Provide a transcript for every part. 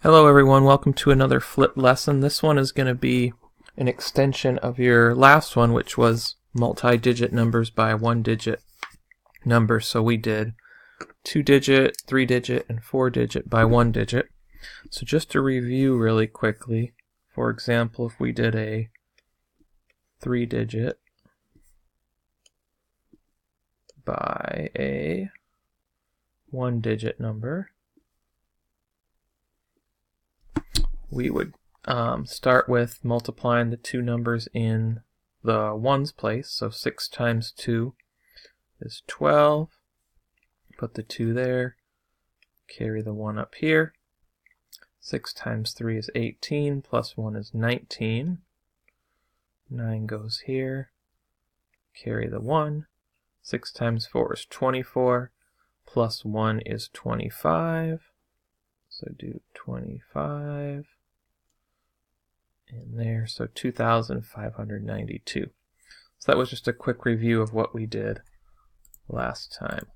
Hello everyone, welcome to another flip lesson. This one is going to be an extension of your last one, which was multi-digit numbers by one-digit numbers. So we did 2-digit, 3-digit, and 4-digit by one digit. So just to review really quickly, for example, if we did a 3-digit by a one-digit number, we would start with multiplying the two numbers in the ones place. So 6 times 2 is 12. Put the 2 there. Carry the 1 up here. 6 times 3 is 18. Plus 1 is 19. 9 goes here. Carry the 1. 6 times 4 is 24. Plus 1 is 25. So do 25. In there, so 2,592. So that was just a quick review of what we did last time.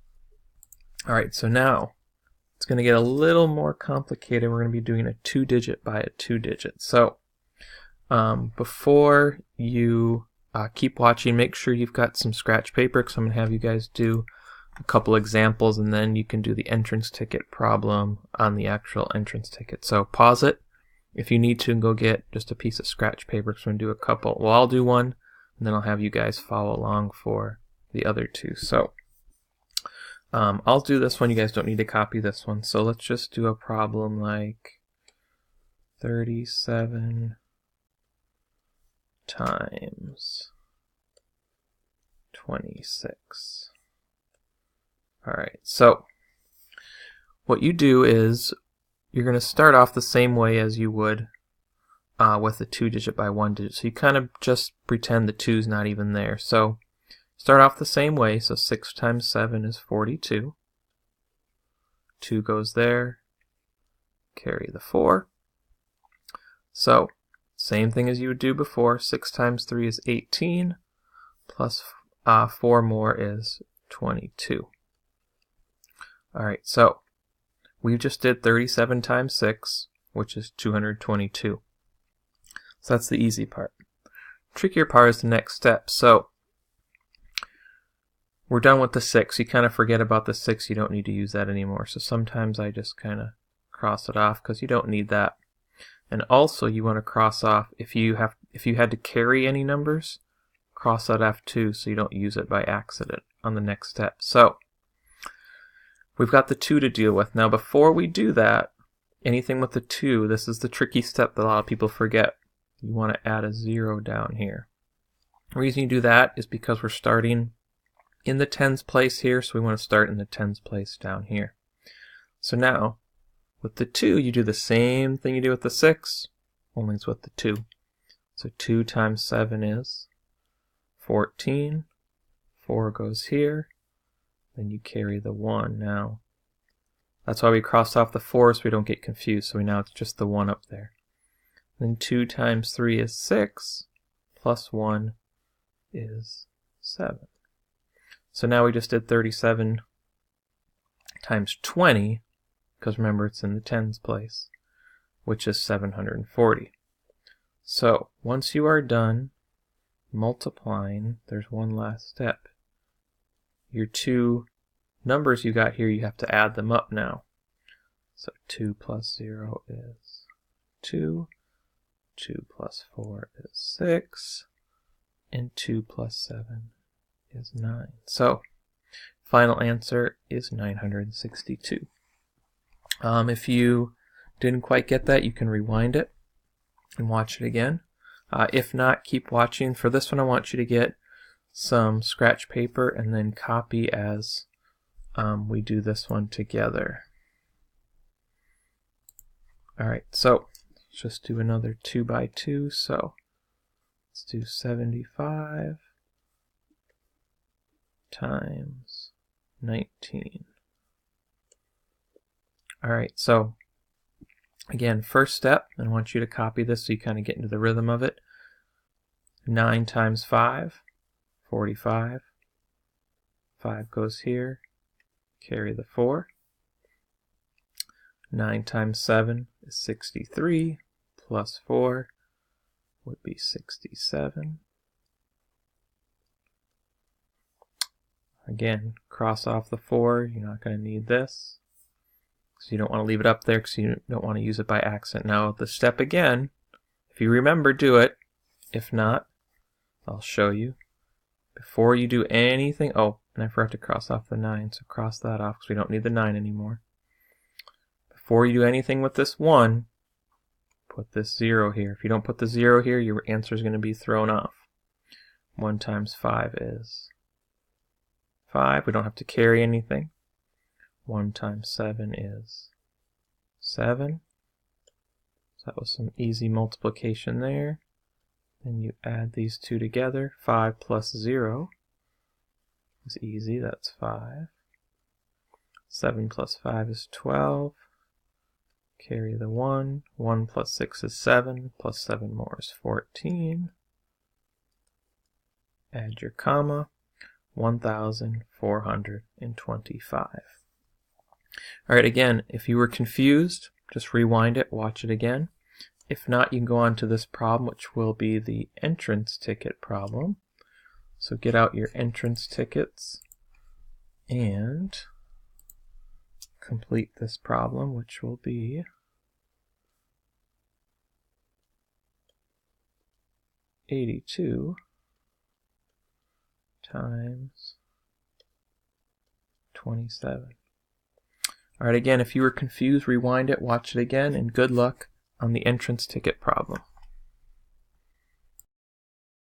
Alright, so now it's going to get a little more complicated. We're going to be doing a 2-digit by a 2-digit. So before you keep watching, make sure you've got some scratch paper, because I'm going to have you guys do a couple examples, and then you can do the entrance ticket problem on the actual entrance ticket. So pause it if you need to and go get just a piece of scratch paper, because we're going to do a couple. Well, I'll do one, and then I'll have you guys follow along for the other two. So I'll do this one. You guys don't need to copy this one. So let's just do a problem like 37 times 26. Alright, so what you do is you're going to start off the same way as you would with the 2-digit by 1-digit. So you kind of just pretend the 2's not even there. So start off the same way. So 6 times 7 is 42. 2 goes there. Carry the 4. So same thing as you would do before. 6 times 3 is 18. Plus 4 more is 22. Alright, so we just did 37 times 6, which is 222. So that's the easy part. Trickier part is the next step. So we're done with the 6. You kind of forget about the 6. You don't need to use that anymore. So sometimes I just kind of cross it off because you don't need that. And also you want to cross off if you had to carry any numbers, cross that off too so you don't use it by accident on the next step. So we've got the 2 to deal with. Now before we do that, anything with the 2, this is the tricky step that a lot of people forget. You want to add a 0 down here. The reason you do that is because we're starting in the tens place here, so we want to start in the tens place down here. So now, with the 2, you do the same thing you do with the 6, only it's with the 2. So 2 times 7 is 14. 4 goes here. Then you carry the 1 now. That's why we crossed off the 4 so we don't get confused. So now it's just the 1 up there. Then 2 times 3 is 6. Plus 1 is 7. So now we just did 37 times 20, because remember it's in the tens place, which is 740. So once you are done multiplying, there's one last step. Your 2 numbers you got here, you have to add them up now. So 2 plus 0 is 2. 2 plus 4 is 6. And 2 plus 7 is 9. So final answer is 962. If you didn't quite get that, you can rewind it and watch it again. If not, keep watching. For this one, I want you to get some scratch paper and then copy as we do this one together. Alright, so let's just do another 2 by 2. So let's do 75 times 19. Alright, so again, first step, I want you to copy this so you kind of get into the rhythm of it. 9 times 5. 45. 5 goes here. Carry the 4. 9 times 7 is 63, plus 4 would be 67. Again, cross off the 4, you're not going to need this. So you don't want to leave it up there because you don't want to use it by accident. Now the step again, if you remember, do it. If not, I'll show you. Before you do anything, oh, and I forgot to cross off the 9, so cross that off because we don't need the 9 anymore. Before you do anything with this 1, put this 0 here. If you don't put the 0 here, your answer is going to be thrown off. 1 times 5 is 5. We don't have to carry anything. 1 times 7 is 7. So that was some easy multiplication there. Then you add these two together. 5 plus 0 is easy. That's 5. 7 plus 5 is 12. Carry the 1. 1 plus 6 is 7. Plus 7 more is 14. Add your comma. 1,425. All right, again, if you were confused, just rewind it, watch it again. If not, you can go on to this problem, which will be the entrance ticket problem. So get out your entrance tickets and complete this problem, which will be $82 times 27. All right, again, if you were confused, rewind it, watch it again, and good luck on the entrance ticket problem.